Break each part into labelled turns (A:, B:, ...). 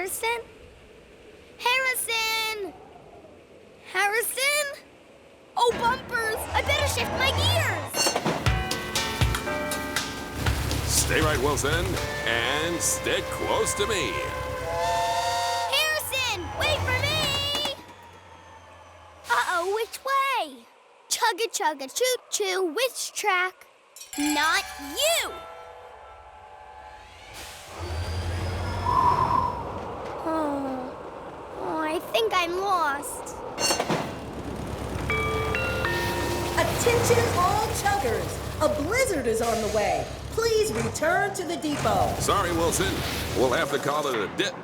A: Harrison? Harrison! Harrison? Oh, bumpers! I better shift my gears!
B: Stay right, Wilson, and stick close to me.
A: Harrison! Wait for me! Uh-oh, which way? Chugga chugga choo choo, which track? Not you! Oh, I think I'm lost.
C: Attention all chuggers! A blizzard is on the way. Please return to the depot.
B: Sorry, Wilson. We'll have to call it a dip.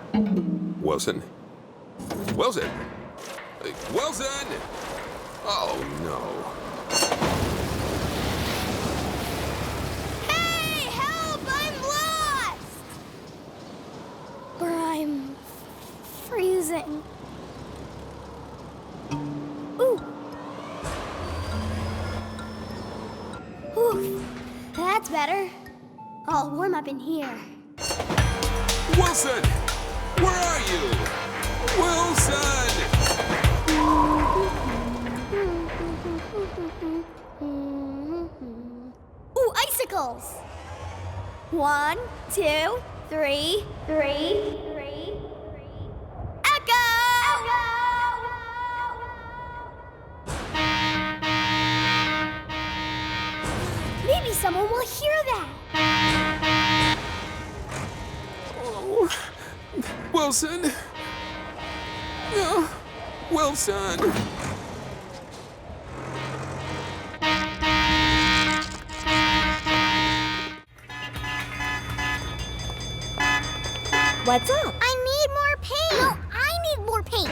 B: Wilson? Wilson? Wilson! Oh, no.
A: Hey, help! I'm lost! Or I'm freezing. Ooh. Ooh, that's better. I'll warm up in here.
B: Wilson! Where are you? Wilson!
A: Ooh, icicles! 1, 2, 3, 3. Echo! Maybe someone will hear that.
B: Oh, Wilson! No, Wilson!
C: What's up?
A: I need more paint. No, I need more paint.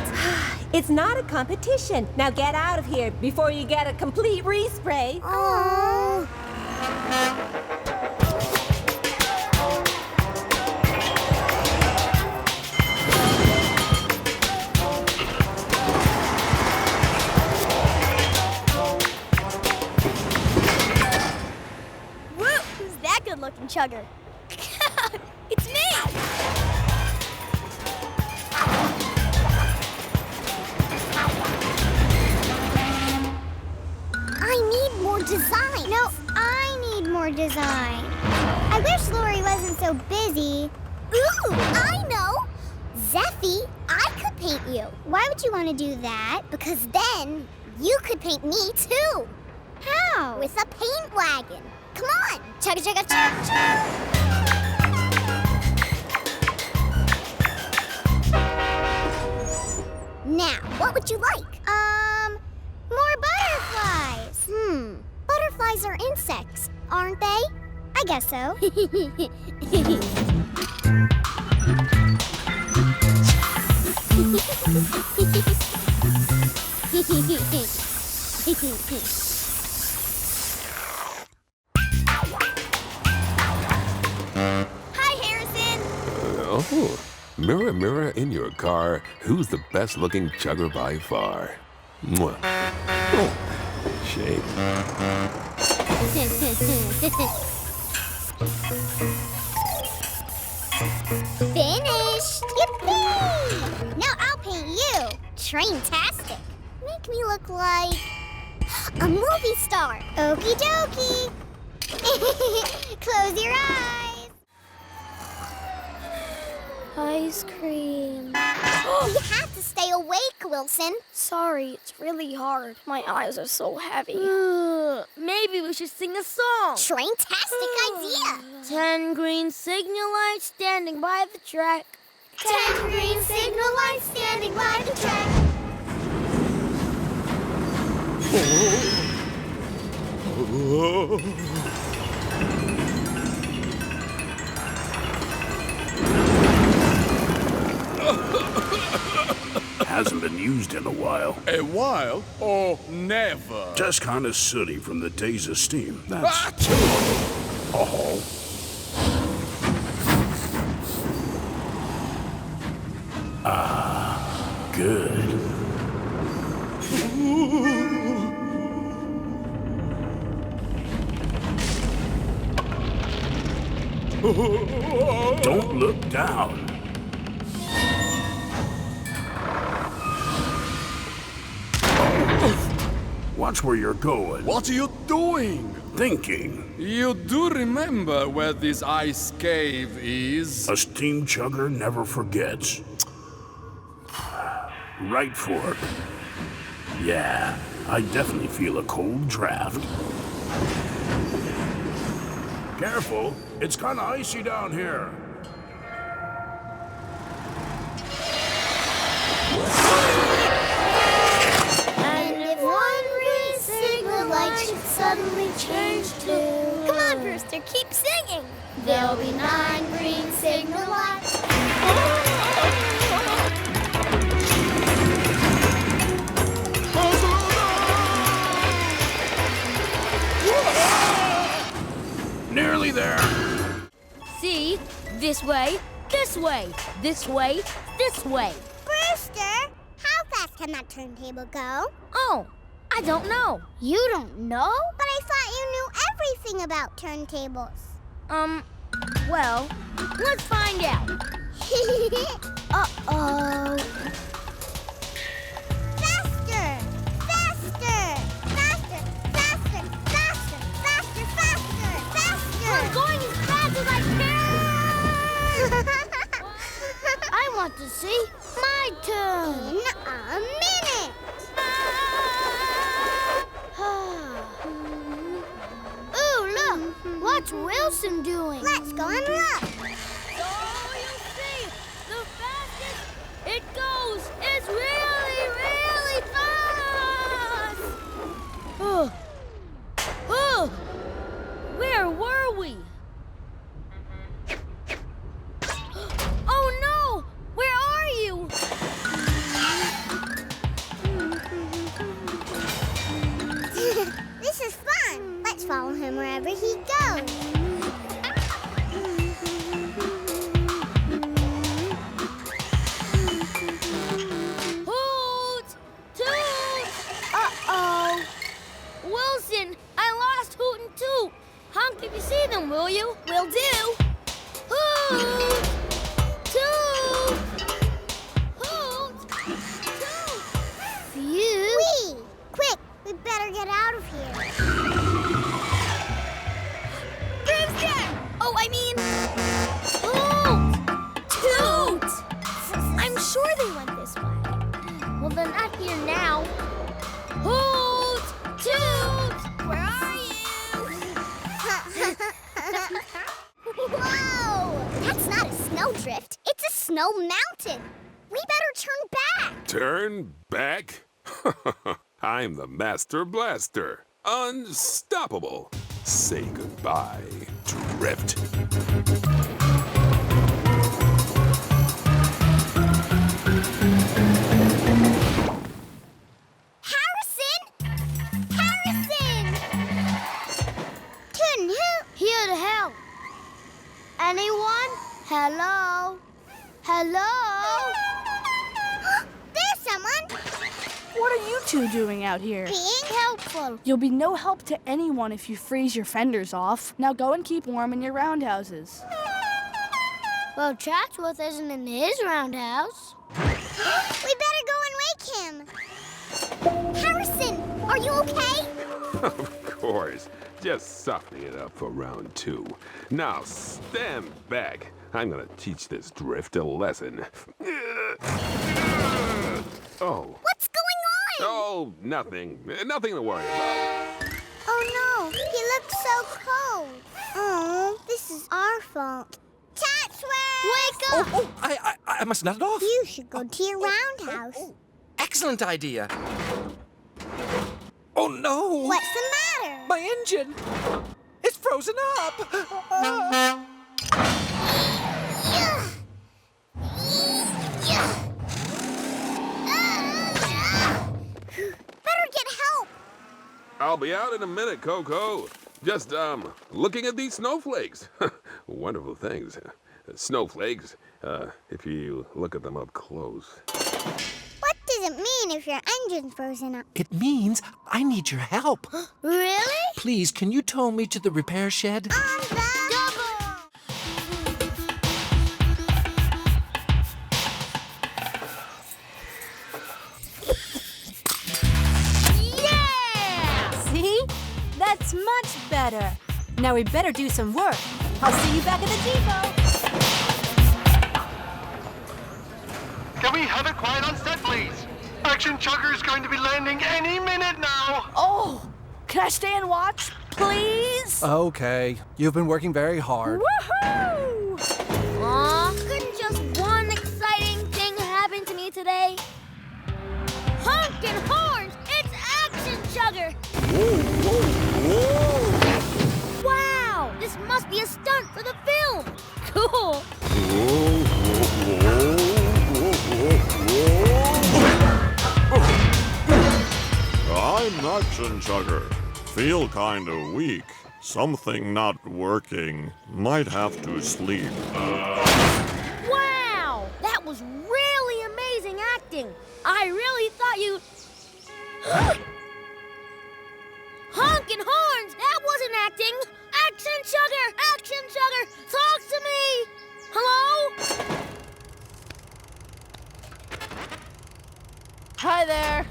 C: It's not a competition. Now get out of here before you get a complete respray.
A: Oh. Woo! Who's that good-looking chugger? It's me! I need more design. No, I need more design. I wish Lori wasn't so busy. Ooh, I know! Zeffy, I could paint you. Why would you want to do that? Because then you could paint me too. How? With a paint wagon. Come on, chugga chugga chug chug. Now, what would you like? More butterflies. Butterflies are insects, aren't they? I guess so. Hi, Harrison.
B: Oh, mirror, mirror in your car, who's the best-looking chugger by far? Mwah. Oh, shame.
A: Finished! Yippee! Now I'll paint you. Train-tastic. Make me look like a movie star. Okie dokie. Close your eyes. Ice cream. You have to stay awake, Wilson. Sorry, it's really hard. My eyes are so heavy.
D: Maybe we should sing a song.
A: Train-tastic idea.
D: 10 green signal lights standing by the track.
A: 10 green signal lights standing by the track.
E: Hasn't been used in a while.
F: A while or never?
E: Just kind of sooty from the days of steam. That's all. Ah, good. Don't look down. Watch where you're going.
F: What are you doing?
E: Thinking.
F: You do remember where this ice cave is?
E: A steam chugger never forgets. Right for it. Yeah, I definitely feel a cold draft. Careful, it's kind of icy down here.
A: And if one green signal light should suddenly change to... Come on, Brewster, keep singing. There'll be 9 green signal lights.
E: Nearly there.
D: See? This way, this way, this way, this way.
A: Brewster, how fast can that turntable go?
D: Oh, I don't know.
A: You don't know? But I thought you knew everything about turntables.
D: Well, let's find out.
A: Uh-oh. Faster! Faster! Faster! Faster! Faster! Faster! Faster! Faster!
D: I'm going as fast as I can. I want to see my turn.
A: In a minute!
D: Ooh, look! What's Wilson doing?
A: Let's go and look.
D: So you'll see, the fastest it goes is really, really fast! Oh, where were we? Oh no! Where are you?
A: This is fun. Let's follow him wherever he goes.
D: Hoot! Toot!
A: Uh-oh.
D: Wilson, I lost Hoot and Toot. Honk if you see them, will you?
A: Will do.
D: Hoot! Toot! Hoot! Toot! Phew!
A: Wee! Quick, we better get out of here.
D: Brewster! Oh, I mean... Hoot! Toot!
A: I'm sure they went this way.
D: Well, they're not here now. Hoot! Toot!
A: Where are you? Whoa! That's not a snowdrift. It's a snow mountain. We better turn back.
B: Turn back? I'm the Master Blaster. Unstoppable. Say goodbye, Drift.
A: Harrison! Harrison! Couldn't help.
D: Here to help. Anyone? Hello? Hello?
A: There's someone
G: What are you two doing out here?
A: being helpful.
G: You'll be no help to anyone if you freeze your fenders off. Now go and keep warm in your roundhouses.
D: Well, Chatsworth isn't in his roundhouse.
A: We better go and wake him. Harrison, are you okay?
B: Of course. Just softening it up for round 2. Now stand back. I'm gonna teach this Drift a lesson. Oh.
A: What's going on?
B: Oh, nothing. Nothing to worry about.
A: Oh no, he looks so cold. Oh, this is our fault. Chatsworth!
D: Wake up!
H: Oh, I must nut it off.
A: You should go to your roundhouse.
H: Excellent idea. Oh, no.
A: What's the matter?
H: My engine. It's frozen up.
A: Better get help.
B: I'll be out in a minute, Koko. Just, looking at these snowflakes. Wonderful things. Snowflakes, if you look at them up close.
A: What does it mean if your engine's frozen up?
H: It means I need your help.
A: Really?
H: Please, can you tow me to the repair shed?
A: On the double.
D: Yeah!
I: Okay. Now we better do some work. I'll see you back at the depot.
J: Can we have it quiet on set, please? Action Chugger's going to be landing any minute now.
G: Oh, can I stay and watch, please?
K: Okay, you've been working very hard.
G: Woohoo!
D: Aw, couldn't just one exciting thing happen to me today? Honkin' horns! It's Action Chugger!
E: Whoa, whoa, whoa!
D: Wow! This must be a stunt for the film! Cool!
E: I'm Action Chugger. Feel kinda weak. Something not working. Might have to sleep.
D: Wow! That was really amazing acting! I really thought you... Honkin' horns! That wasn't acting! Action Chugger! Action Chugger! Talk to me! Hello?
G: Hi there.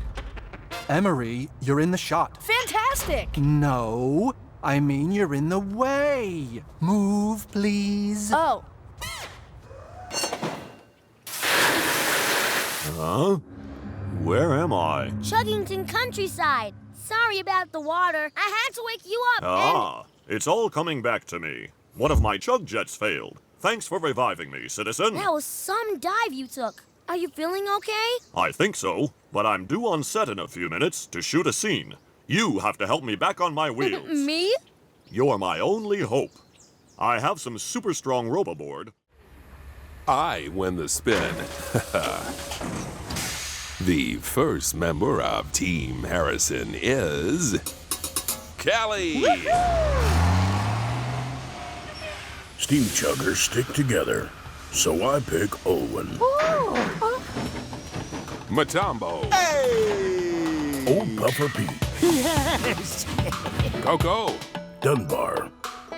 K: Emery, you're in the shot.
G: Fantastic.
K: No, I mean you're in the way. Move, please.
G: Oh,
E: Huh? Where am I?
D: Chuggington countryside. Sorry about the water. I had to wake you up.
E: Ah, it's all coming back to me. One of my chug jets failed. Thanks for reviving me, citizen.
D: That was some dive you took. Are you feeling okay?
E: I think so, but I'm due on set in a few minutes to shoot a scene. You have to help me back on my wheels.
D: Me?
E: You're my only hope. I have some super strong rope aboard.
B: I win the spin. The first member of Team Harrison is... Callie!
E: Steam chuggers stick together, so I pick Owen.
B: Matambo!
E: Old Puffer Pete.
J: Yes.
B: Koko!
E: Dunbar.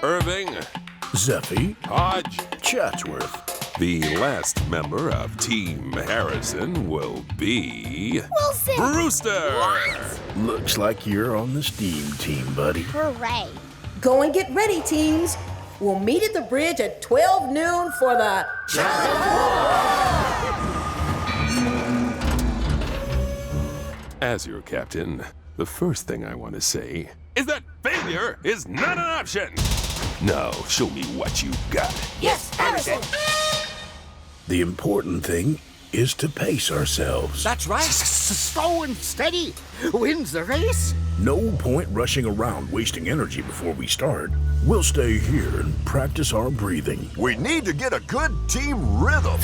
B: Irving!
E: Zeffy.
B: Hodge!
E: Chatsworth.
B: The last member of Team Harrison will be...
A: Wilson!
B: Brewster!
E: Looks like you're on the steam team, buddy.
A: Hooray.
C: Go and get ready, teams. We'll meet at the bridge at 12 noon for the...
B: As your captain, the first thing I want to say is that failure is not an option! Now, show me what you got.
D: Yes, Harrison!
E: The important thing is to pace ourselves.
H: That's right.
J: Slow and steady wins the race.
E: No point rushing around wasting energy before we start. We'll stay here and practice our breathing. We need to get a good team rhythm.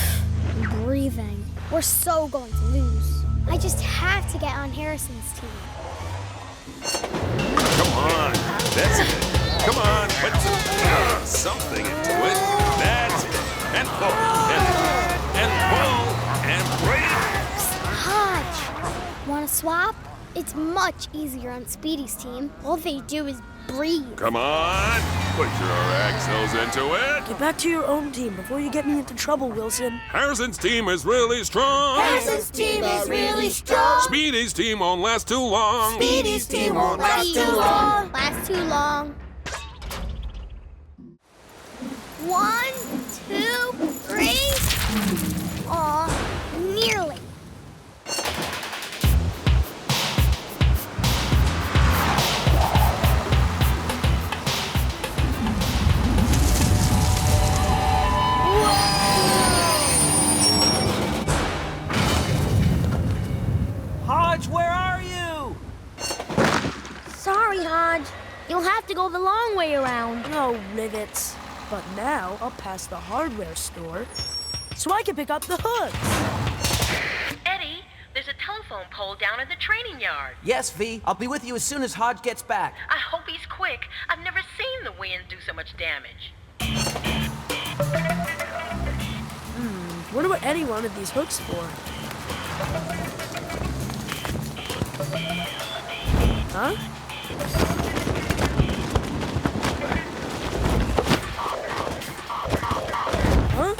A: Breathing. We're so going to lose. I just have to get on Harrison's team.
B: Come on, that's it. Come on, put something into it. That's it. And pull, and pull, and breathe.
A: Hodge, want to swap? It's much easier on Speedy's team. All they do is breathe.
B: Come on, put your axles into it.
G: get back to your own team before you get me into trouble, Wilson.
B: Harrison's team is really strong.
A: Harrison's team is really strong.
B: Speedy's team won't last too long.
A: Speedy's team won't last too long. Last too long. 1, 2, 3. Aw, nearly.
H: Hodge, where are you?
D: Sorry, Hodge. You'll have to go the long way around.
G: No rivets. But now I'll pass the hardware store so I can pick up the hoods.
L: Eddie, there's a telephone pole down in the training yard.
H: Yes, V. I'll be with you as soon as Hodge gets back.
L: I hope he's quick. I've never seen the wind do so much damage.
G: Wonder what Eddie wanted these hooks for. Huh? Huh?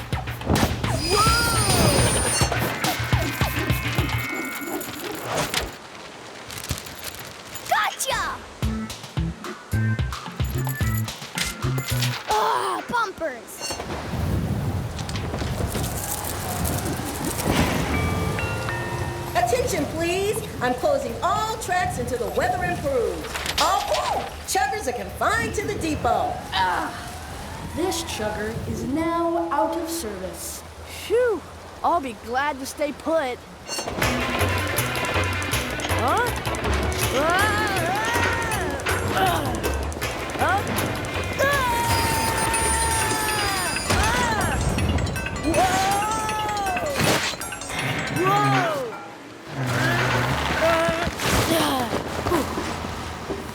A: Gotcha!
C: Attention, please. I'm closing all tracks until the weather improves. Oh, Chuggers are confined to the depot.
G: This chugger is now out of service. Phew! I'll be glad to stay put. Huh?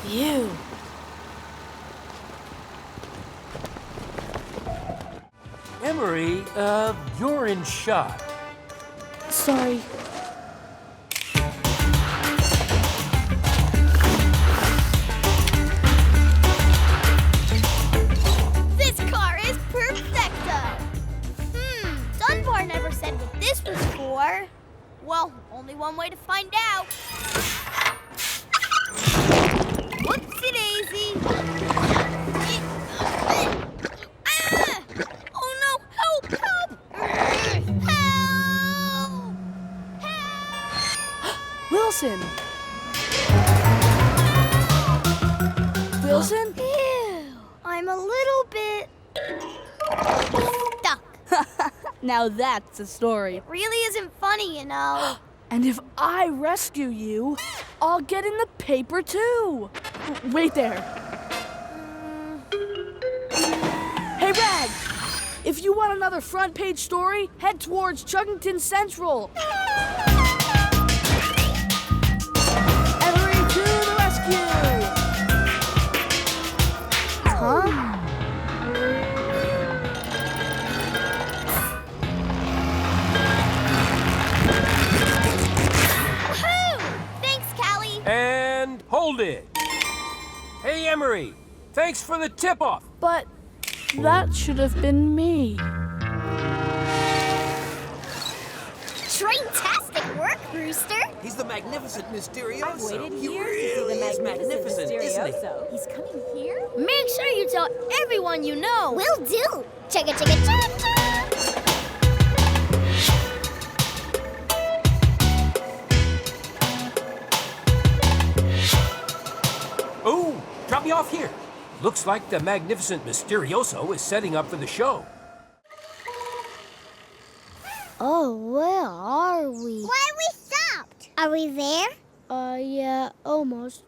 G: Phew.
M: Emery, you're in shot.
G: Sorry.
A: This car is perfecto. Dunbar never said what this was for.
D: Well, only one way to find out. Whoopsie-daisy. Oh no! Help! Help!
G: Wilson! Wilson?
A: Ew, I'm a little bit stuck.
G: Now that's a story.
A: It really isn't funny, you know.
G: And if I rescue you, I'll get in the paper too. Wait there. Hey, Rag! If you want another front page story, head towards Chuggington Central. Emery to the rescue! Huh?
M: And hold it. Hey, Emery, thanks for the tip-off.
G: But that should have been me.
A: Fantastic work, Brewster.
H: He's the magnificent Mysterioso.
I: I've waited
H: He
I: years
H: really
I: to see the
H: is
I: magnificent
H: isn't he?
I: Mysterioso. He's coming here?
D: Make sure you tell everyone you know.
A: Will do. Chugga, chugga, chugga, chugga.
M: Oh, drop me off here. Looks like the magnificent Mysterioso is setting up for the show.
A: Oh, where are we? Why we stopped? Are we there?
G: Yeah, almost.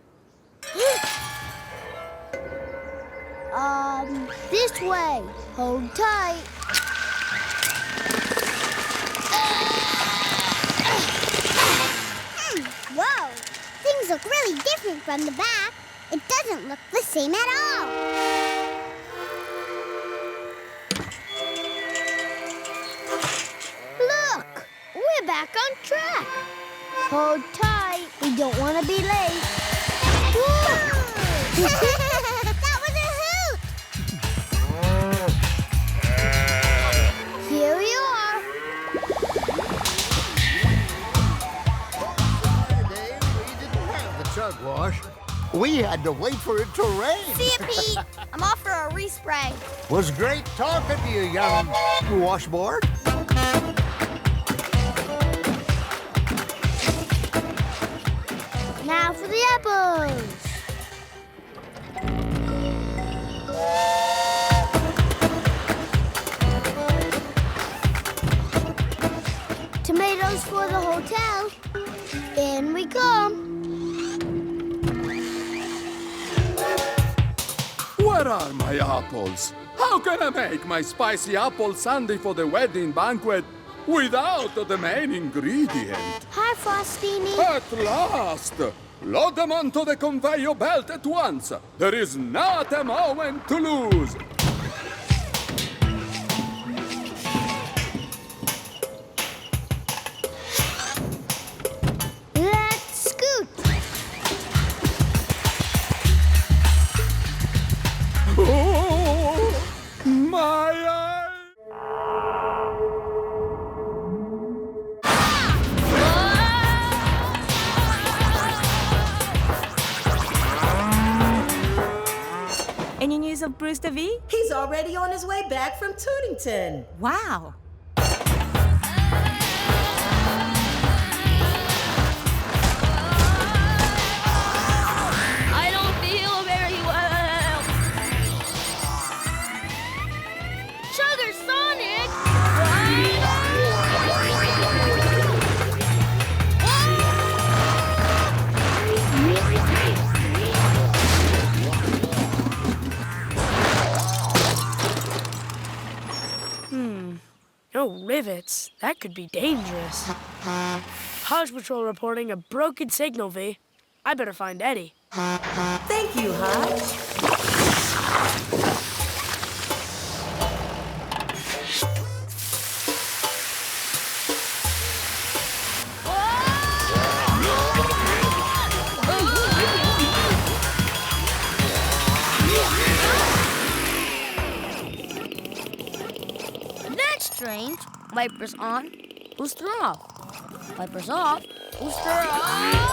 G: This way. Hold tight.
A: Whoa! Things look really different from the back. It doesn't look the same at all.
G: Look! We're back on track. Hold tight. We don't want to be late.
A: That was a hoot!
G: Here we are.
N: Friday, we didn't have the chug wash. We had to wait for it to rain.
A: See ya, Pete. I'm off for a respray.
N: Was great talking to you, young washboard.
G: Now for the apples. Tomatoes for the hotel. In we come.
F: Where are my apples? How can I make my spicy apple sundae for the wedding banquet without the main ingredient?
A: Hi, Frostini.
F: At last! Load them onto the conveyor belt at once. There is not a moment to lose.
A: Let's scoot.
F: Oh, my eye!
I: Any news of Brewster V?
C: He's already on his way back from Tootington.
I: Wow.
G: No rivets. That could be dangerous. Hodge Patrol reporting a broken signal, V. I better find Eddie.
C: Thank you, Hodge.
D: That's strange. Wipers on, booster off. Wipers off, booster off.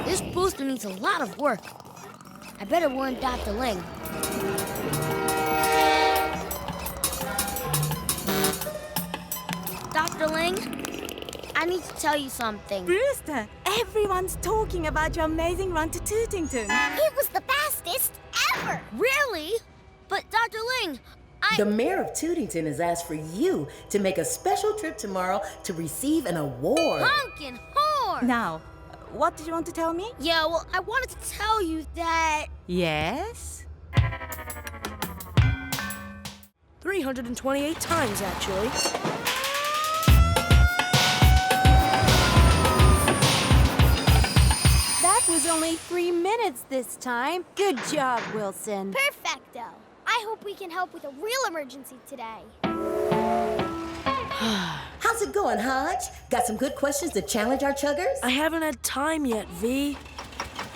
D: This booster needs a lot of work. I better warn Dr. Ling. Dr. Ling, I need to tell you something.
I: Brewster, everyone's talking about your amazing run to Tootington.
A: It was the fastest ever.
D: Really? But Dr. Ling,
C: The mayor of Tootington has asked for you to make a special trip tomorrow to receive an award.
D: Honkin' horn!
I: Now, what did you want to tell me?
D: Yeah, well, I wanted to tell you that...
I: Yes?
G: 328 times, actually.
I: That was only 3 minutes this time. Good job, Wilson.
A: Perfecto. I hope we can help with a real emergency today.
C: How's it going, Hodge? Got some good questions to challenge our chuggers?
G: I haven't had time yet, V.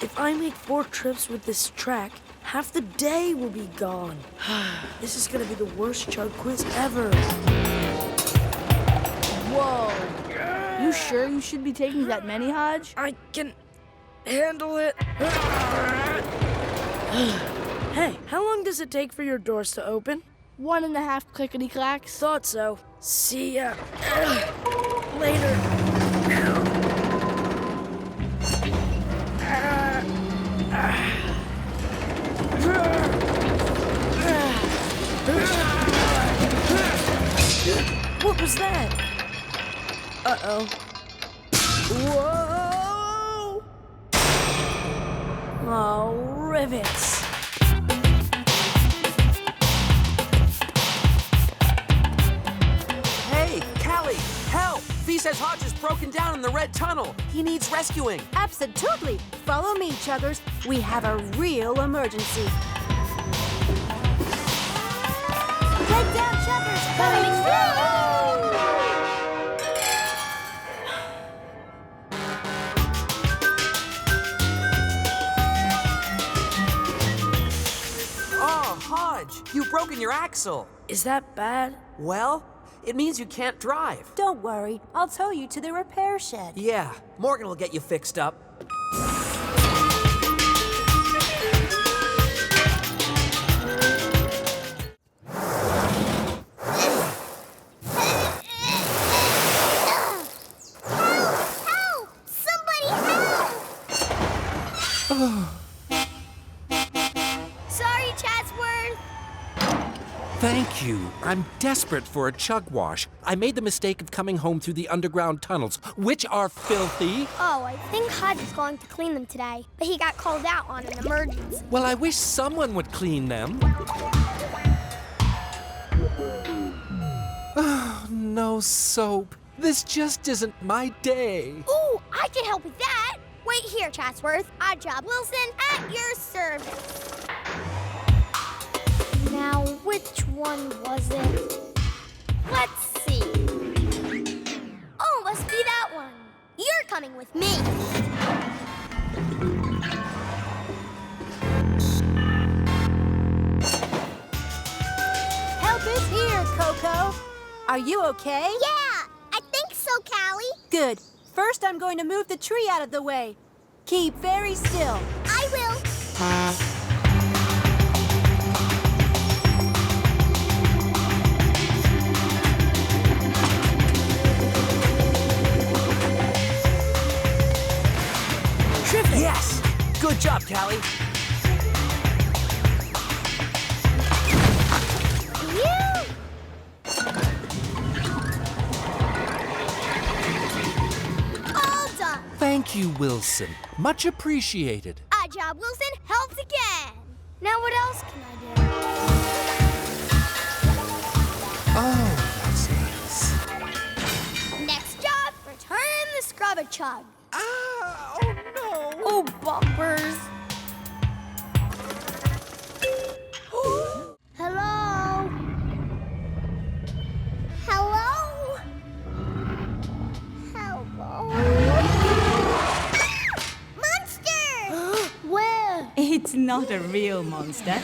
G: If I make 4 trips with this track, half the day will be gone. This is gonna be the worst chug quiz ever. Whoa.
O: You sure you should be taking that many, Hodge?
G: I can handle it. Hey, how long does it take for your doors to open?
O: 1.5 clickety-clacks.
G: Thought so. See ya. Later. What was that? Uh-oh. Whoa! Oh, rivets.
H: Hey, Callie, help! V says Hodge is broken down in the red tunnel. He needs rescuing.
I: Absolutely. Follow me, Chuggers. We have a real emergency. Take down Chuggers. Coming through.
H: Oh, Hodge, you've broken your axle.
G: Is that bad?
H: Well, it means you can't drive.
I: Don't worry. I'll tow you to the repair shed.
H: Yeah, Morgan will get you fixed up.
A: Help! Somebody help! Sorry, Chatsworth.
P: Thank you. I'm desperate for a chug wash. I made the mistake of coming home through the underground tunnels, which are filthy.
A: Oh, I think Hodge is going to clean them today, but he got called out on an emergency.
P: Well, I wish someone would clean them. Oh, no soap. This just isn't my day.
A: Ooh, I can help with that. Wait here, Chatsworth. Odd Job Wilson at your service. Now, which one was it? Let's see. Oh, must be that one. You're coming with me.
I: Help is here, Koko. Are you okay?
A: Yeah, I think so, Callie.
I: Good. First, I'm going to move the tree out of the way. Keep very still.
A: I will.
H: Yes! Good job, Callie.
A: All done.
P: Thank you, Wilson. Much appreciated.
A: Odd Job Wilson helps again. Now what else can I do? chug.
G: Ah! Oh no! Oh, bumpers!
A: Hello? Hello? Hello? Monster!
O: Where?
Q: It's not a real monster.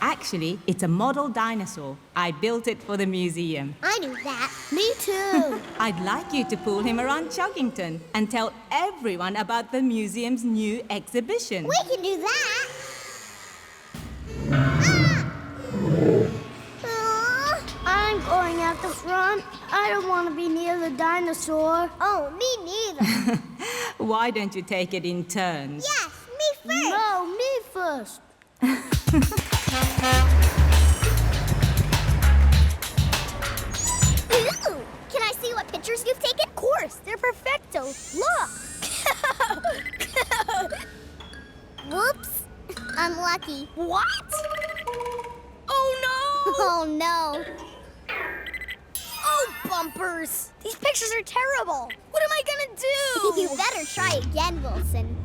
Q: Actually, it's a model dinosaur. I built it for the museum.
A: I knew that.
O: Me too.
Q: I'd like you to pull him around Chuggington and tell everyone about the museum's new exhibition.
A: We can do that.
O: I'm going at the front. I don't want to be near the dinosaur.
A: Oh, me neither.
Q: Why don't you take it in turns?
A: Yes, me first.
O: No, me first.
A: Ooh, can I see what pictures you've taken? Of course, they're perfecto. Look. Whoops. Unlucky.
D: What? Oh no!
A: Oh no.
D: Oh, bumpers! These pictures are terrible. What am I gonna do?
A: You better try again, Wilson.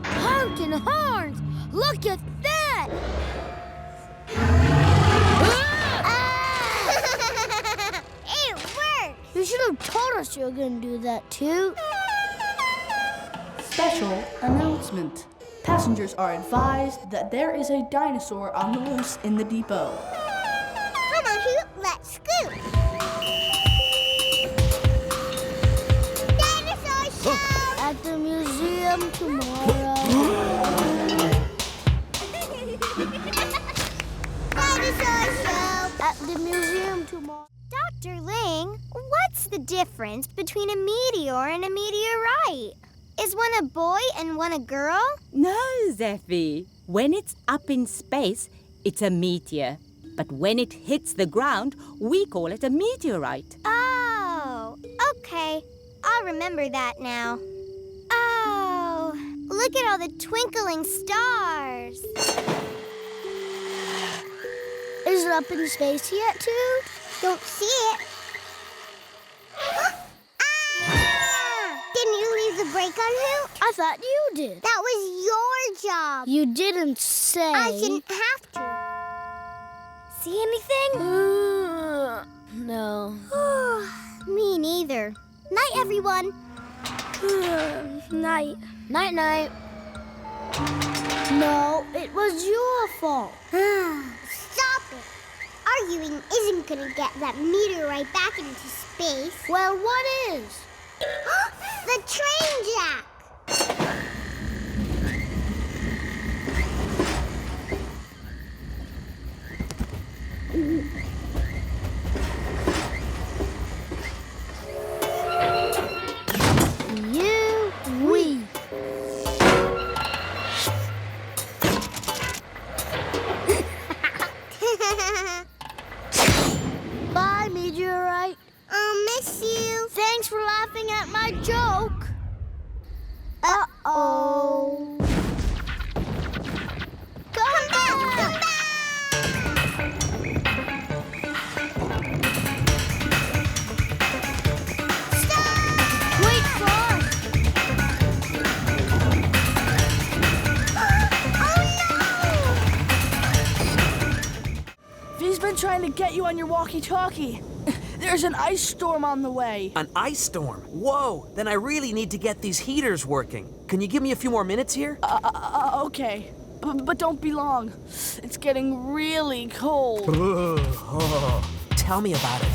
D: Honking horns! Look at that!
A: It worked!
O: You should have told us you were going to do that too.
I: Special announcement. Passengers are advised that there is a dinosaur on the loose in the depot.
A: Come on, Hoot, let's scoot. Dinosaur show!
O: At the museum tomorrow.
A: Dinosaur show!
O: At the museum tomorrow.
A: Dr. Ling, what's the difference between a meteor and a meteorite? Is one a boy and one a girl?
Q: No, Zeffie. When it's up in space, it's a meteor. But when it hits the ground, we call it a meteorite.
A: Oh, okay. I'll remember that now. Oh, look at all the twinkling stars.
O: Is it up in space yet, too?
A: Don't see it. Didn't you leave the brake on, Hoot?
O: I thought you did.
A: That was your job.
O: You didn't say.
A: I shouldn't have to.
D: See anything?
O: No.
A: Me neither. Night, everyone.
O: Night.
D: Night-night.
O: No, it was your fault.
A: Stop it. Arguing isn't gonna get that meteorite back into space.
O: Well, what is?
A: The train jack.
O: We. Bye, meteorite.
A: I'll miss you.
O: Thanks for laughing at my joke.
A: Uh-oh. Come back! Come back! Stop!
O: Wait for us. V's been trying to get you on your walkie-talkie. There's an ice storm on the way.
H: An ice storm? Whoa, then I really need to get these heaters working. Can you give me a few more minutes here?
O: Okay. But don't be long. It's getting really cold.
H: Tell me about it.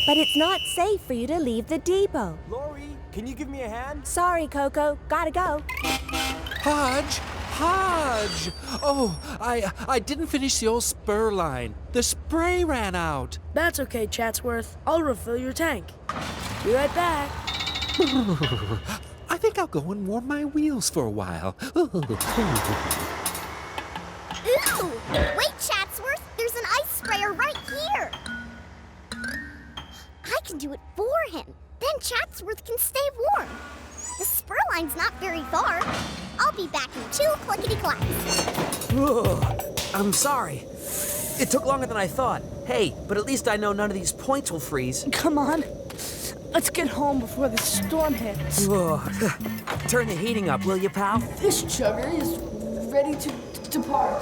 R: But it's not safe for you to leave the depot.
S: Lori, can you give me a hand?
R: Sorry, Koko. Gotta go.
P: Hodge! Hodge! Oh, I didn't finish the old spur line. The spray ran out.
G: That's okay, Chatsworth. I'll refill your tank. Be right back.
P: I think I'll go and warm my wheels for a while.
A: Ooh! Wait, Chatsworth! There's an ice sprayer right here! I can do it for him. Then Chatsworth can stay warm. The spur line's not very far. I'll be back in 2 clickety-clacks.
H: I'm sorry. It took longer than I thought. Hey, but at least I know none of these points will freeze.
I: Come on. Let's get home before the storm hits.
H: Turn the heating up, will you, pal?
I: This chugger is ready to depart.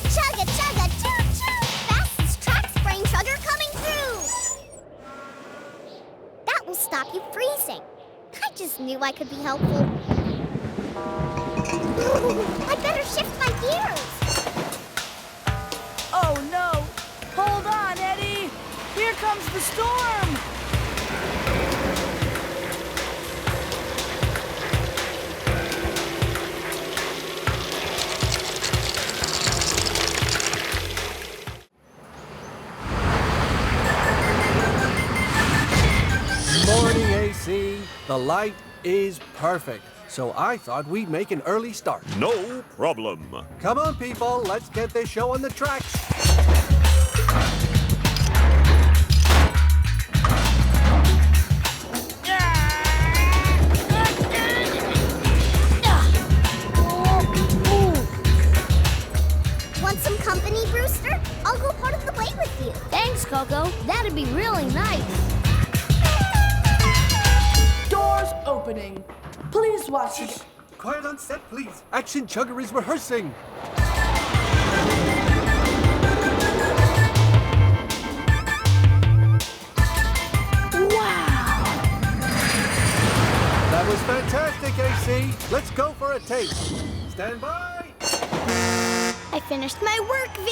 A: Chugga, chugga, choo-choo! Fastest track spraying chugger coming through! That will stop you freezing. I just knew I could be helpful. Ooh, I better shift my gears.
I: Oh no! Hold on, Eddie! Here comes the storm!
K: Morning, AC. The light is perfect. So I thought we'd make an early start.
E: No problem.
K: Come on, people. Let's get this show on the tracks.
A: Want some company, Brewster? I'll go part of the way with you.
D: Thanks, Koko. That'd be really nice.
I: Doors opening. Please watch it.
K: Quiet on set, please. Action Chugger is rehearsing. That was fantastic, AC. Let's go for a take. Stand by.
D: I finished my work, V.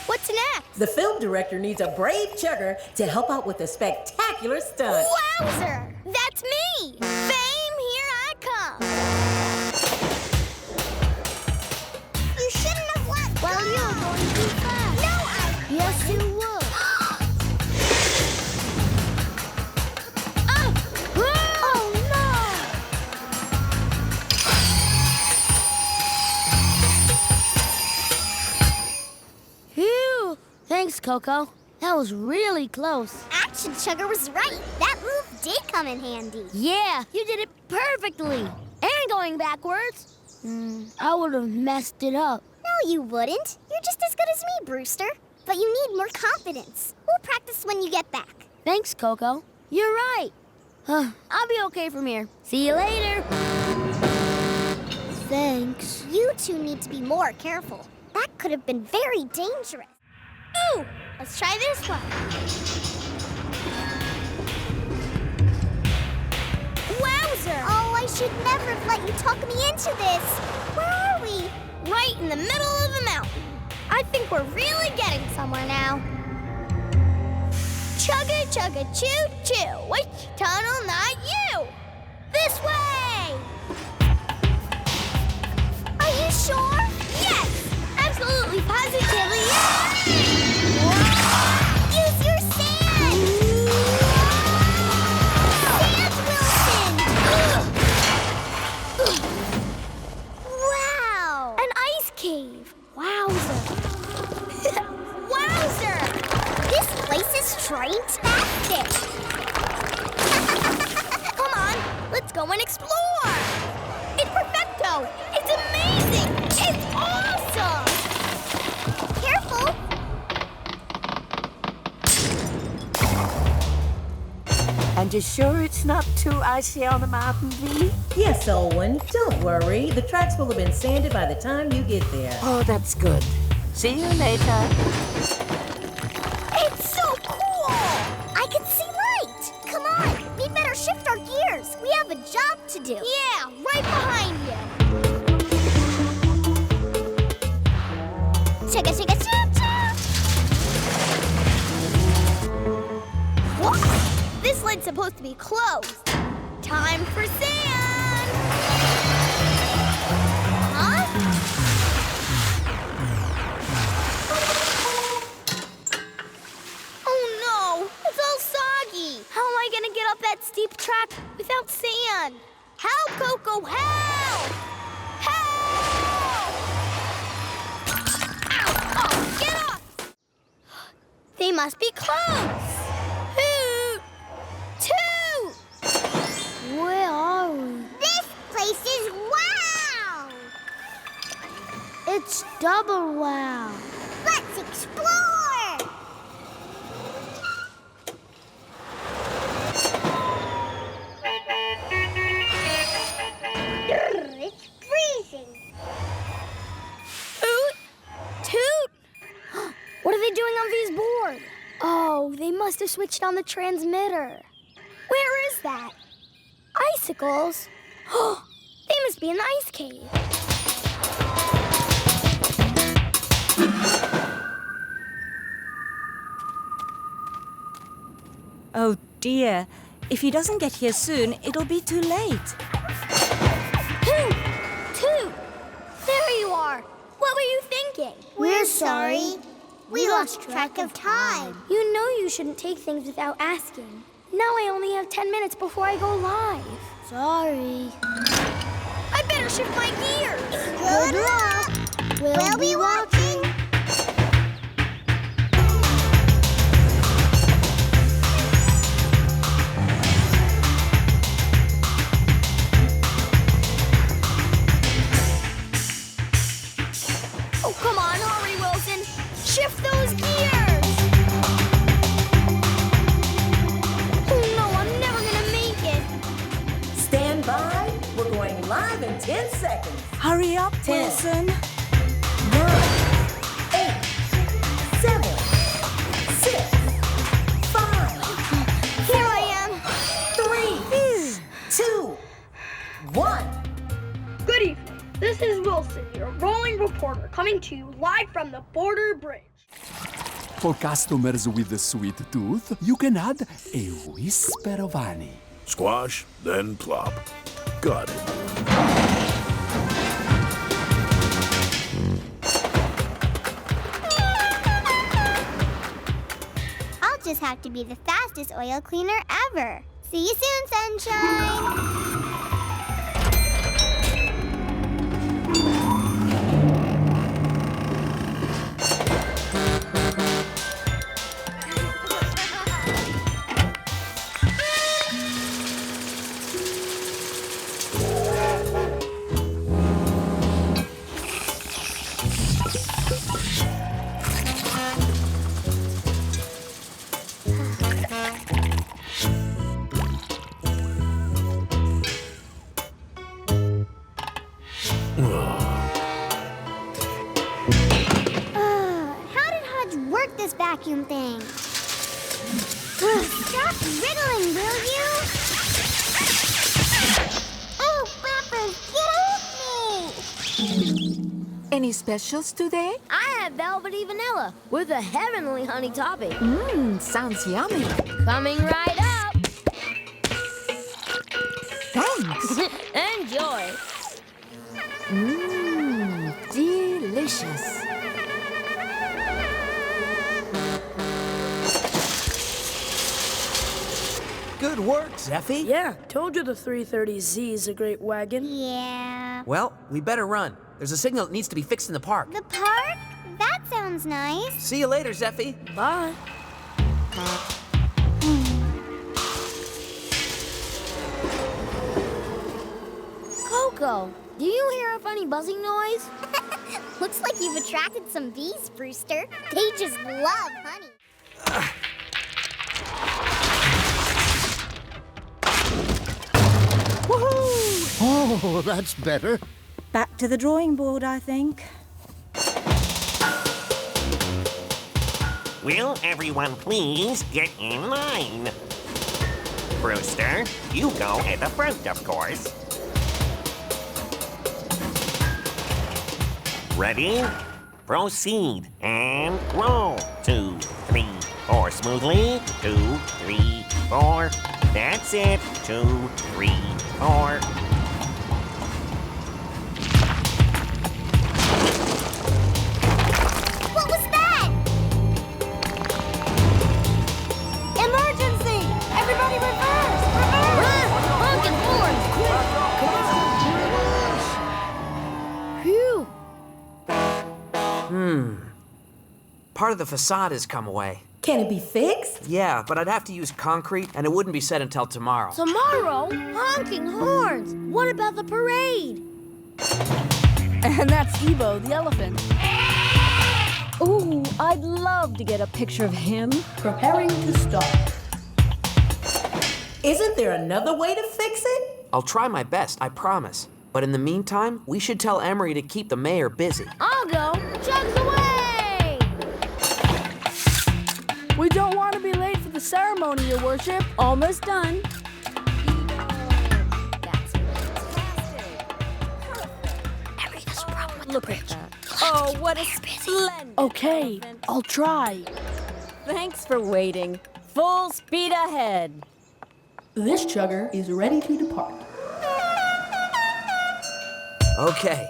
D: What's next?
C: The film director needs a brave chugger to help out with a spectacular stunt.
D: Wowzer! That's me! Fame, here I come!
A: You shouldn't have let
D: Well,
A: go.
D: you're going too fast.
A: No,
D: Yes, you would. Oh, no! Phew! Thanks, Koko. That was really close.
A: Action Chugger was right. That move did come in handy.
D: Yeah, you did it perfectly. And going backwards. I would have messed it up.
A: No, you wouldn't. You're just as good as me, Brewster. But you need more confidence. We'll practice when you get back.
D: Thanks, Koko. You're right. I'll be okay from here. See you later. Thanks.
A: You two need to be more careful. That could have been very dangerous.
D: Ooh, let's try this one. Wowzer!
A: Oh, I should never have let you talk me into this. Where are we?
D: Right in the middle of the mountain. I think we're really getting somewhere now. Chugga, chugga, choo, choo. Which tunnel, not you? This way!
A: Are you sure?
D: Yes! Absolutely, positively, yes!
A: Use your sand! Sand, Wilson! Wow!
D: An ice cave. Wowzer. Wowzer!
A: This place is fantastic!
D: Come on, let's go and explore! It's perfecto! It's amazing! It's awesome!
A: Careful!
C: And you're sure it's not too icy on the mountain, V?
T: Yes, Olwen. Don't worry. The tracks will have been sanded by the time you get there.
C: Oh, that's good. See you later.
A: It's so cool! I can see light! Come on, we better shift our gears. We have a job to do.
D: Yeah, right behind you.
A: Chugga, chugga, choo, choo!
D: This lid's supposed to be closed. Time for sand! Huh? Oh no! It's all soggy! How am I gonna get up that steep track Koko, help! Help! Ow! Oh, get off! They must be close. Hoot! Toot!
O: Where are we?
A: This place is wow!
O: It's double wow.
A: Let's explore! It's freezing.
D: Toot! Toot!
O: What are they doing on V's board? Oh, they must have switched on the transmitter. Where is that? Icicles? They must be in the ice cave.
Q: Oh dear. If he doesn't get here soon, it'll be too late.
O: Toot! Toot! There you are. What were you thinking?
A: We're sorry. We lost track of time.
O: You know you shouldn't take things without asking. Now I only have 10 minutes before I go live. Sorry. I better shift my gears.
A: Good luck. We'll be watching.
O: Oh, come on, hurry, Wilson. Shift those gears. Oh, no, I'm never going to make it.
C: Stand by. We're going live in 10 seconds.
Q: Hurry up,
C: 10,
Q: Wilson.
C: 9, 8, 7, 6, 5.
O: Here I am.
C: 3, 2, 1.
I: Good evening. This is Wilson, your rolling reporter, coming to you live from the Border Bridge.
F: For customers with a sweet tooth, you can add a whisper of honey.
E: Squash, then plop. Got it.
A: I'll just have to be the fastest oil cleaner ever. See you soon, sunshine. Vacuum thing. Stop wriggling, will you? Oh, Bumpers, get off me!
R: Any specials today?
D: I have velvety vanilla with a heavenly honey topping.
R: Sounds yummy.
D: Coming right up.
R: Thanks.
D: Enjoy.
R: Delicious.
H: Good work, Zeffy.
G: Yeah, told you the 330Z is a great wagon.
A: Yeah.
H: Well, we better run. There's a signal that needs to be fixed in the park.
A: The park? That sounds nice.
H: See you later, Zeffy.
G: Bye.
D: Koko, do you hear a funny buzzing noise?
A: Looks like you've attracted some bees, Brewster. They just love honey.
N: Woohoo! Oh, that's better.
Q: Back to the drawing board, I think.
U: Will everyone please get in line? Brewster, you go at the front, of course. Ready? Proceed and roll. 2, 3, 4 smoothly. 2, 3, 4. That's it. 2, 3, 4.
A: What was that? Emergency! Everybody reverse! Reverse!
D: Honking horns, quick! Come on!
H: Part of the facade has come away.
C: Can it be fixed?
H: Yeah, but I'd have to use concrete, and it wouldn't be set until tomorrow.
D: Tomorrow? Honking horns! What about the parade?
I: And that's Evo, the elephant.
J: Ooh, I'd love to get a picture of him.
I: Preparing to start.
C: Isn't there another way to fix it?
H: I'll try my best, I promise. But in the meantime, we should tell Emery to keep the mayor busy.
D: I'll go. Chugs away!
I: We don't want to be late for the ceremony, Your Worship.
J: Almost done.
D: Look at that.
J: Oh, what a splendid.
I: Okay, I'll try.
J: Thanks for waiting. Full speed ahead.
I: This chugger is ready to depart.
H: Okay,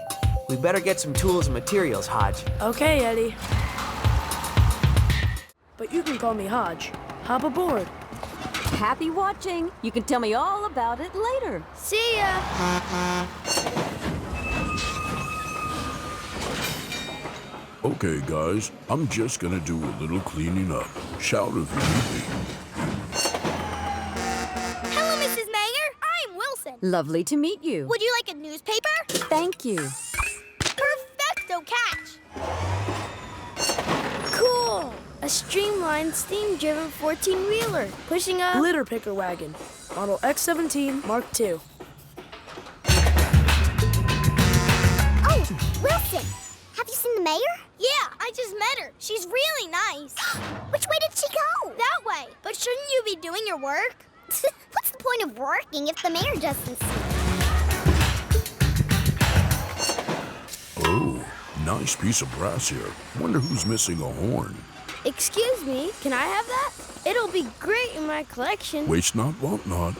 H: we better get some tools and materials, Hodge.
G: Okay, Eddie. But you can call me Hodge. Hop aboard.
J: Happy watching. You can tell me all about it later.
D: See ya.
E: Okay, guys, I'm just gonna do a little cleaning up. Shout if you need me.
D: Hello, Mrs. Mayor. I'm Wilson.
J: Lovely to meet you.
D: Would you like a newspaper?
J: Thank you.
D: Perfecto catch.
O: Cool! A streamlined, steam-driven 14-wheeler pushing a...
G: Litter picker wagon. Model X17 Mark II.
A: Oh, Wilson! Have you seen the mayor?
D: Yeah, I just met her. She's really nice.
A: Which way did she go?
D: That way. But shouldn't you be doing your work?
A: What's the point of working if the mayor doesn't see?
E: Oh, nice piece of brass here. Wonder who's missing a horn.
O: Excuse me, can I have that? It'll be great in my collection.
E: Waste not, want not.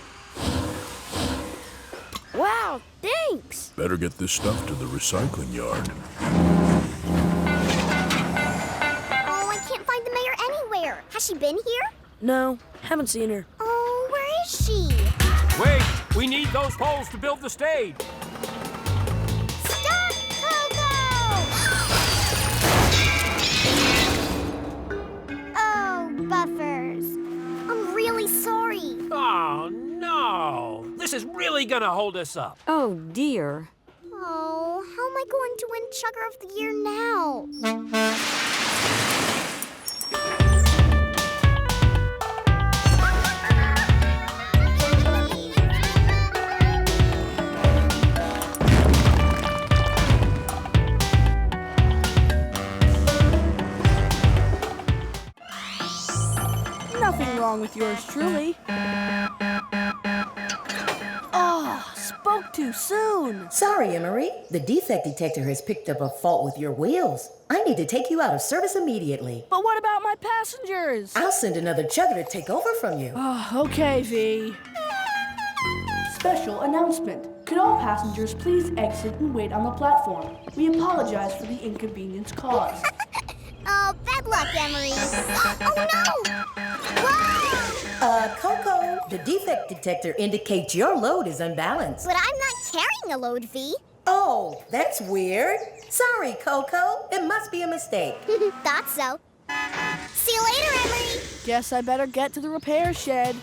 O: Wow, thanks.
E: Better get this stuff to the recycling yard.
A: Oh, I can't find the mayor anywhere. Has she been here?
G: No, haven't seen her.
A: Oh, where is she?
M: Wait! We need those poles to build the stage.
A: Stop, Koko! Oh, Buffers. I'm really sorry.
M: Oh, no! This is really gonna hold us up.
J: Oh, dear.
A: Oh, how am I going to win Chugger of the Year now?
I: Nothing wrong with yours truly. Oh, spoke too soon.
C: Sorry, Emery. The defect detector has picked up a fault with your wheels. I need to take you out of service immediately.
I: But what about my passengers?
C: I'll send another chugger to take over from you.
I: Oh, okay, V. Special announcement. Could all passengers please exit and wait on the platform? We apologize for the inconvenience caused.
A: Oh, bad luck, Emery. Oh, no! Whoa!
C: Koko, the defect detector indicates your load is unbalanced.
A: But I'm not carrying a load, V.
C: Oh, that's weird. Sorry, Koko. It must be a mistake.
A: Thought so. See you later, Emery.
I: Guess I better get to the repair shed.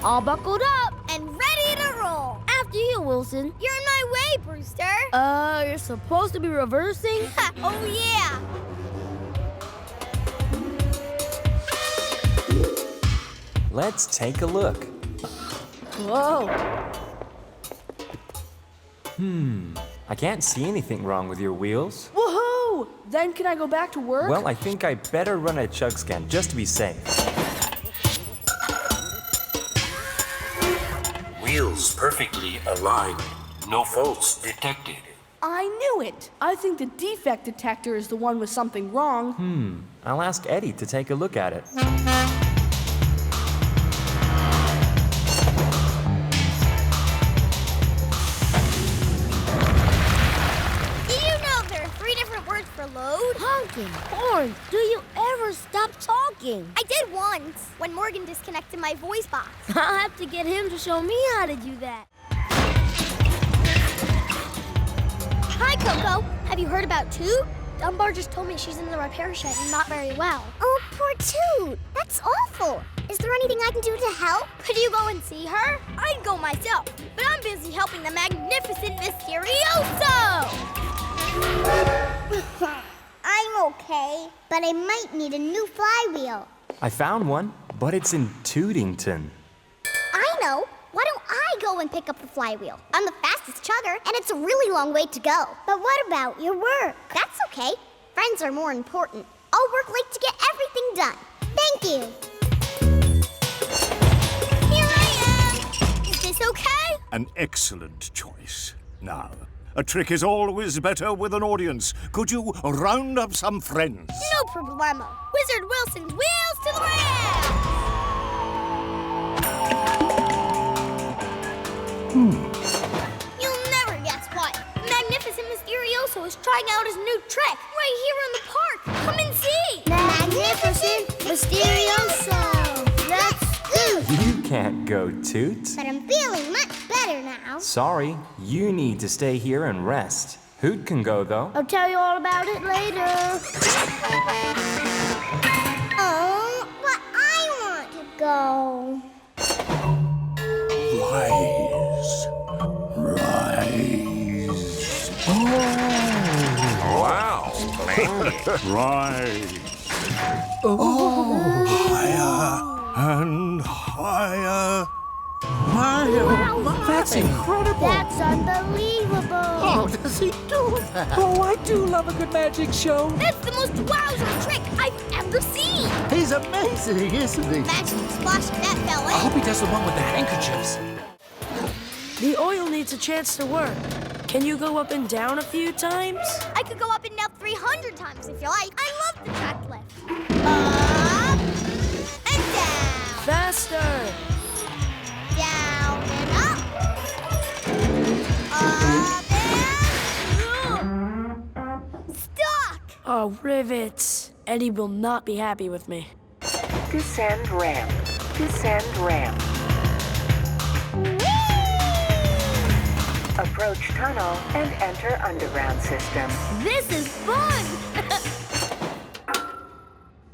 D: All buckled up and ready to roll. After you, Wilson. You're in my way, Brewster.
O: You're supposed to be reversing?
D: Oh, yeah.
S: Let's take a look.
I: Whoa.
S: I can't see anything wrong with your wheels.
I: Woohoo! Then can I go back to work?
S: Well, I think I better run a chug scan just to be safe.
M: Wheels perfectly aligned. No faults detected.
I: I knew it. I think the defect detector is the one with something wrong.
S: I'll ask Eddie to take a look at it.
D: For load? Honking horns, do you ever stop talking? thinking?
O: I did once, when Morgan disconnected my voice box.
D: I'll have to get him to show me how to do that.
O: Hi, Koko. Have you heard about Toot? Dunbar just told me she's in the repair shed and not very well. Oh, poor Toot. That's awful. Is there anything I can do to help? Could you go and see her? I'd go myself, but I'm busy helping the magnificent Mysterioso! I'm okay, but I might need a new flywheel.
S: I found one, but it's in Tootington.
O: I know. Why don't I go and pick up the flywheel? I'm the fastest chugger, and it's a really long way to go. But what about your work? That's okay. Friends are more important. I'll work late to get everything done. Thank you. Here I am. Is this okay?
B: An excellent choice. Now, a trick is always better with an audience. Could you round up some friends?
O: No problemo. Wizard Wilson's wheels to the rail! You'll never guess what. Magnificent Mysterioso is trying out his new trick right here in the park. Come and see. Magnificent Mysterioso. Let's go.
S: You can't go, Toot.
O: But I'm feeling much better now.
S: Sorry, you need to stay here and rest. Hoot can go, though.
D: I'll tell you all about it later.
O: Oh, but I want to go.
B: Rise. Oh.
U: Wow, splendid.
B: Rise. Higher and higher.
N: Wow,
P: That's incredible.
D: That's unbelievable.
N: How does he do that?
P: Oh, I do love a good magic show.
O: That's the most wowzer trick I've ever seen.
N: He's amazing, isn't he?
O: Imagine splashing that fell
P: I
O: in.
P: hope he does the one with the handkerchiefs.
G: The oil needs a chance to work. Can you go up and down a few times?
O: I could go up and down 300 times if you like. I love the track lift. Up and down.
G: Faster!
O: Down and up. Up and... Stuck!
G: Oh, rivets. Eddie will not be happy with me.
V: Descend ramp. Descend ramp. Approach tunnel and enter underground system.
D: This is fun.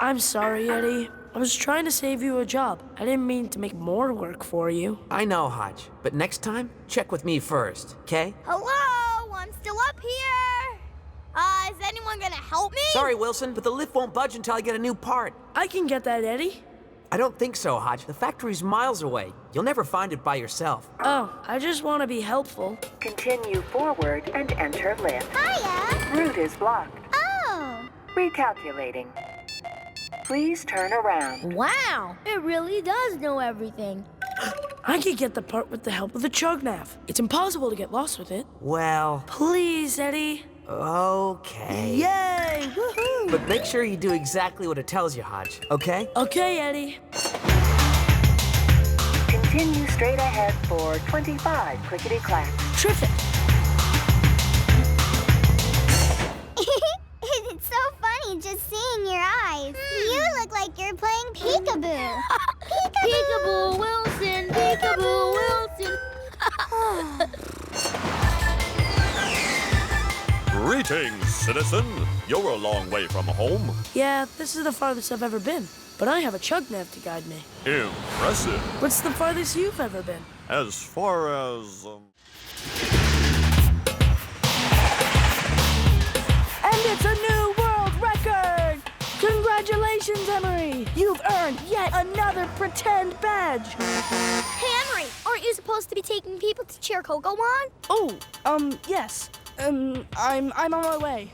G: I'm sorry, Eddie. I was trying to save you a job. I didn't mean to make more work for you.
H: I know, Hodge, but next time, check with me first, okay?
O: Hello, I'm still up here. Is anyone gonna help me?
H: Sorry, Wilson, but the lift won't budge until I get a new part.
G: I can get that, Eddie.
H: I don't think so, Hodge. The factory's miles away. You'll never find it by yourself.
G: Oh, I just want to be helpful.
V: Continue forward and enter lift.
O: Hiya.
V: Route is blocked.
O: Oh.
V: Recalculating. Please turn around.
D: Wow, it really does know everything.
G: I could get the part with the help of the Chugnav. It's impossible to get lost with it.
H: Well...
G: Please, Eddie.
H: Okay.
G: Yay! Woohoo!
H: But make sure you do exactly what it tells you, Hodge, okay?
G: Okay, Eddie.
V: Continue straight ahead for 25 clickety-clack.
G: Terrific.
O: It's so funny just seeing your eyes. You look like you're playing peekaboo.
D: Peekaboo Wilson, Peekaboo Wilson.
E: Greetings, citizen. You're a long way from home.
G: Yeah, this is the farthest I've ever been. But I have a Chugnav to guide me.
E: Impressive.
G: What's the farthest you've ever been?
E: As far as...
G: And it's a new world record! Congratulations, Emery! You've earned yet another pretend badge!
O: Hey, Emery, aren't you supposed to be taking people to cheer Koko on?
G: Oh, yes. I'm on my way.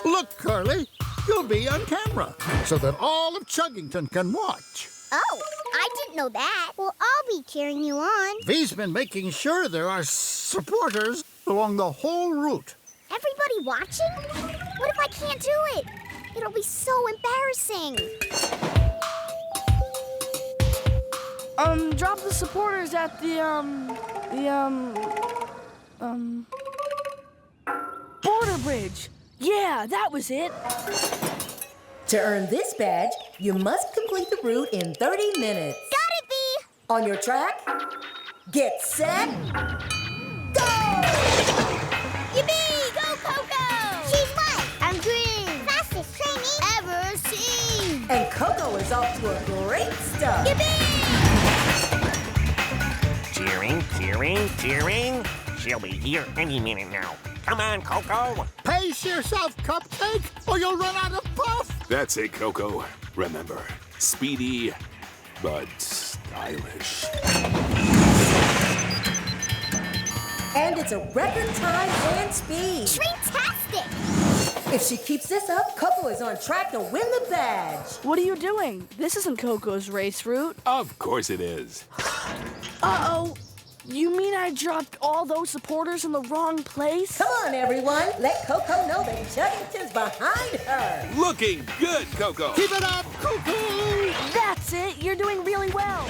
N: Look, Curly, you'll be on camera so that all of Chuggington can watch.
O: Oh, I didn't know that. Well, I'll be cheering you on.
N: V's been making sure there are supporters along the whole route.
O: Everybody watching? What if I can't do it? It'll be so embarrassing.
G: Drop the supporters at the border water bridge. Yeah, that was it.
C: To earn this badge, you must complete the route in 30 minutes.
A: Got it, Bee!
C: On your track, get set, go!
D: Yippee! Go, Koko!
A: She's white. I'm green. Fastest trainee
D: Ever seen!
C: And Koko is off to a great start.
U: Cheering, cheering, cheering. She'll be here any minute now. Come on, Koko.
N: Pace yourself, Cupcake, or you'll run out of puff.
F: That's it, Koko. Remember, speedy, but stylish.
C: And it's a record time and speed.
A: Fantastic!
C: If she keeps this up, Koko is on track to win the badge.
G: What are you doing? This isn't Koko's race route.
F: Of course it is.
G: Uh-oh. You mean I dropped all those supporters in the wrong place?
C: Come on, everyone. Let Koko know that Chuggington's behind her.
F: Looking good, Koko.
N: Keep it up, Koko!
G: That's it. You're doing really well.